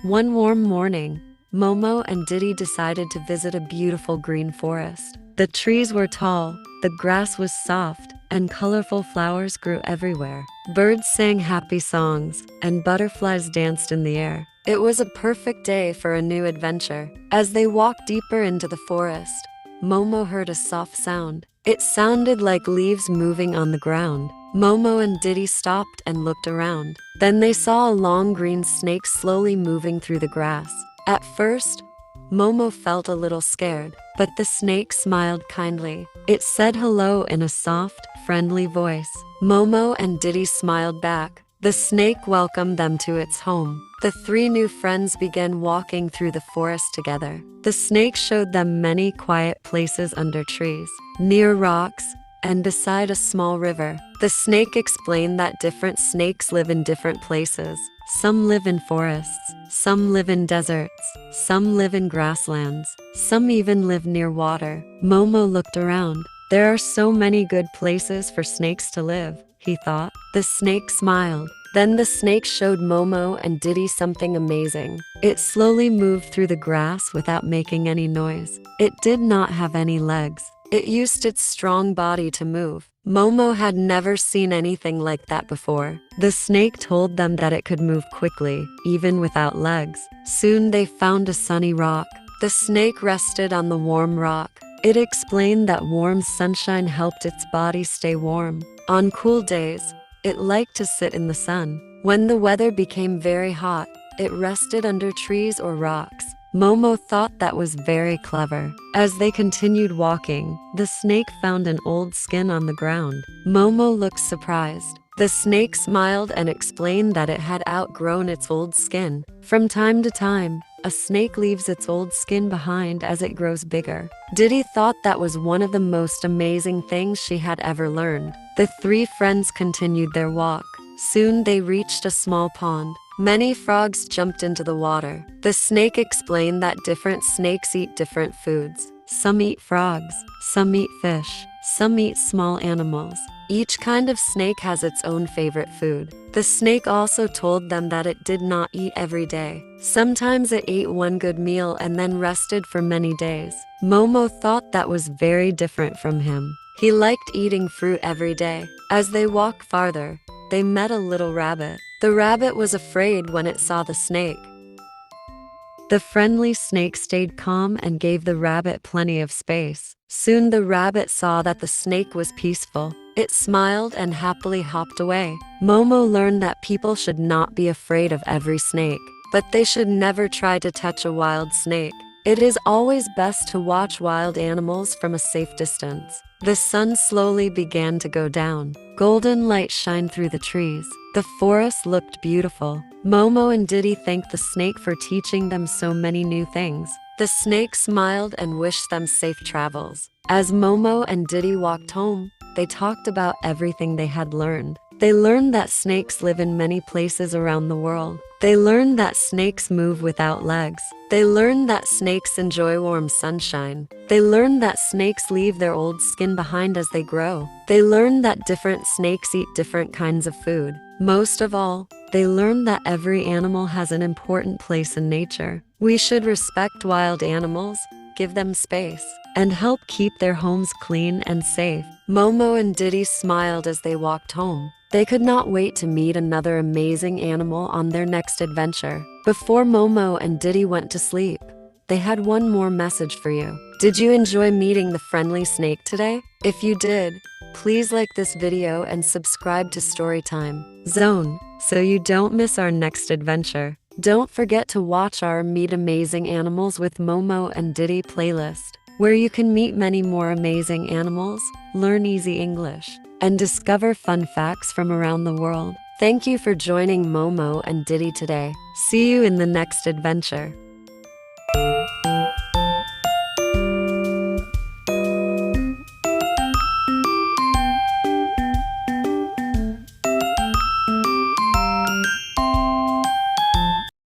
One warm morning, Momo and Diddi decided to visit a beautiful green forest. The trees were tall, the grass was soft, and colorful flowers grew everywhere. Birds sang happy songs, and butterflies danced in the air. It was a perfect day for a new adventure. As they walked deeper into the forest, Momo heard a soft sound. It sounded like leaves moving on the ground. Momo and Diddi stopped and looked around. Then they saw a long green snake slowly moving through the grass. At first, Momo felt a little scared, but the snake smiled kindly. It said hello in a soft, friendly voice. Momo and Diddi smiled back. The snake welcomed them to its home. The three new friends began walking through the forest together. The snake showed them many quiet places under trees, near rocks, and beside a small river. The snake explained that different snakes live in different places. Some live in forests, some live in deserts, some live in grasslands, some even live near water. Momo looked around. There are so many good places for snakes to live, he thought. The snake smiled. Then the snake showed Momo and Diddi something amazing. It slowly moved through the grass without making any noise. It did not have any legs. It used its strong body to move. Momo had never seen anything like that before. The snake told them that it could move quickly, even without legs. Soon they found a sunny rock. The snake rested on the warm rock. It explained that warm sunshine helped its body stay warm. On cool days, it liked to sit in the sun. When the weather became very hot, it rested under trees or rocks. Momo thought that was very clever. As they continued walking, the snake found an old skin on the ground. Momo looked surprised. The snake smiled and explained that it had outgrown its old skin. From time to time, a snake leaves its old skin behind as it grows bigger. Diddi thought that was one of the most amazing things she had ever learned. The three friends continued their walk. Soon they reached a small pond. Many frogs jumped into the water. The snake explained that different snakes eat different foods. Some eat frogs, some eat fish, some eat small animals. Each kind of snake has its own favorite food. The snake also told them that it did not eat every day. Sometimes it ate one good meal and then rested for many days. Momo thought that was very different from him. He liked eating fruit every day. As they walked farther, they met a little rabbit. The rabbit was afraid when it saw the snake. The friendly snake stayed calm and gave the rabbit plenty of space. Soon the rabbit saw that the snake was peaceful. It smiled and happily hopped away. Momo learned that people should not be afraid of every snake, but they should never try to touch a wild snake. It is always best to watch wild animals from a safe distance. The sun slowly began to go down. Golden light shined through the trees. The forest looked beautiful. Momo and Diddi thanked the snake for teaching them so many new things. The snake smiled and wished them safe travels. As Momo and Diddi walked home, they talked about everything they had learned. They learned that snakes live in many places around the world. They learned that snakes move without legs. They learned that snakes enjoy warm sunshine. They learned that snakes leave their old skin behind as they grow. They learned that different snakes eat different kinds of food. Most of all, they learned that every animal has an important place in nature. We should respect wild animals, give them space, and help keep their homes clean and safe. Momo and Diddi smiled as they walked home. They could not wait to meet another amazing animal on their next adventure. Before Momo and Diddi went to sleep, they had one more message for you. Did you enjoy meeting the friendly snake today? If you did, please like this video and subscribe to Storytime Zone so you don't miss our next adventure. Don't forget to watch our Meet Amazing Animals with Momo and Diddi playlist, where you can meet many more amazing animals, learn easy English, and discover fun facts from around the world. Thank you for joining Momo and Diddi today. See you in the next adventure.